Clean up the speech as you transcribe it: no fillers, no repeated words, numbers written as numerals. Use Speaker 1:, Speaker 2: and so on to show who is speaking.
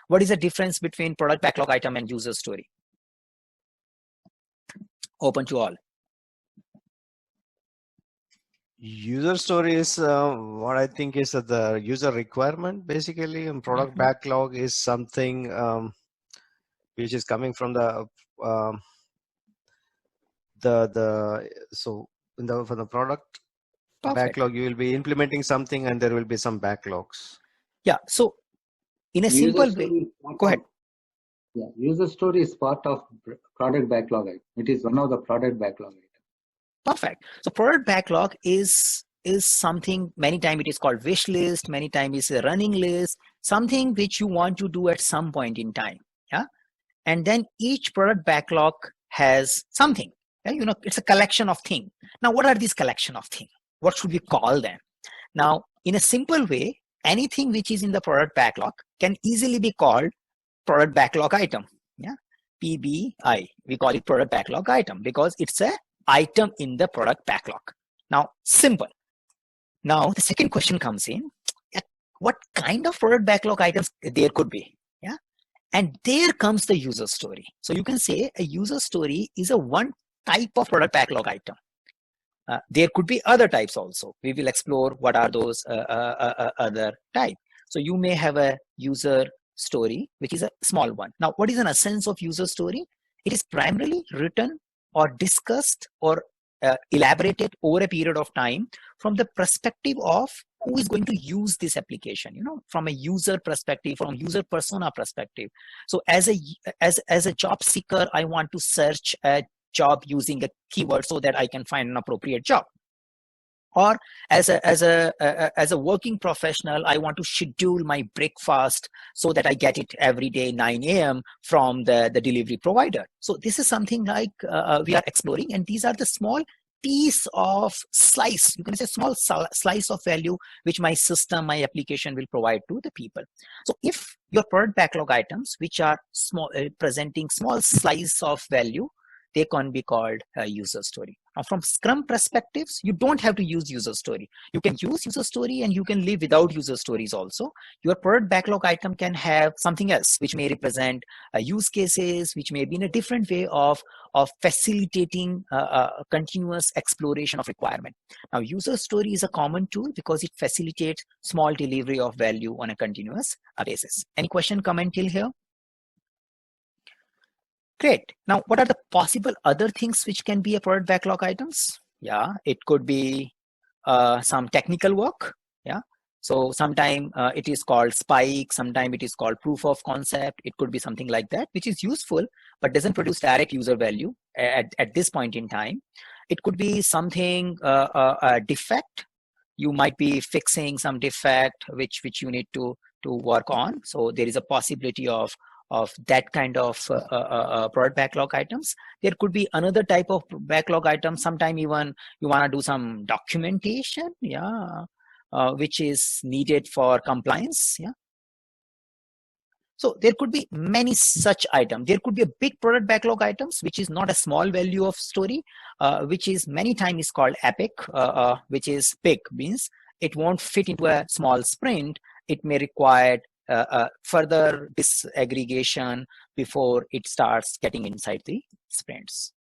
Speaker 1: What is the difference between product backlog item and user story? Open to all.
Speaker 2: User story is what I think is the user requirement basically, and product backlog is something which is coming from the for the product backlog, you will be implementing something and there will be some backlogs.
Speaker 1: Yeah. So in a simple way, go ahead.
Speaker 3: Yeah, user story is part of product backlog item. It is one of the product backlog item.
Speaker 1: Perfect. So product backlog is something, many times it is called wish list, many times it's a running list, something which you want to do at some point in time. Yeah. And then each product backlog has something. Yeah? You know, it's a collection of things. Now, what are these collection of things? What should we call them? Now, in a simple way, anything which is in the product backlog can easily be called product backlog item. Yeah, PBI. We call it product backlog item because it's a item in the product backlog. Now, simple. Now, the second question comes in: what kind of product backlog items there could be? Yeah, and there comes the user story. So you can say a user story is a one type of product backlog item. There could be other types also. We will explore what are those other types. So you may have a user story, which is a small one. Now, what is an essence of user story? It is primarily written or discussed or elaborated over a period of time from the perspective of who is going to use this application, you know, from a user perspective, from user persona perspective. So as a job seeker, I want to search a job using a keyword so that I can find an appropriate job. Or as a working professional, I want to schedule my breakfast so that I get it every day 9 a.m. from the delivery provider. So this is something like we are exploring, and these are the small piece of slice, you can say small slice of value which my system, my application will provide to the people. So if your product backlog items, which are small, presenting small slice of value, they can be called a user story. Now, from Scrum perspectives, you don't have to use user story. You can use user story and you can live without user stories also. Your product backlog item can have something else, which may represent use cases, which may be in a different way of facilitating continuous exploration of requirement. Now, user story is a common tool because it facilitates small delivery of value on a continuous basis. Any question, comment till here? Great. Now, what are the possible other things which can be a product backlog items? Yeah, it could be some technical work. Yeah. So sometimes it is called spike, sometimes it is called proof of concept. It could be something like that, which is useful, but doesn't produce direct user value at this point in time. It could be something, a defect. You might be fixing some defect which you need to work on. So there is a possibility of that kind of product backlog items. There could be another type of backlog item. Sometime even you want to do some documentation, yeah, which is needed for compliance, yeah. So there could be many such items. There could be a big product backlog items, which is not a small value of story, which is many times is called epic, which is big, means it won't fit into a small sprint. It may require further disaggregation before it starts getting inside the sprints.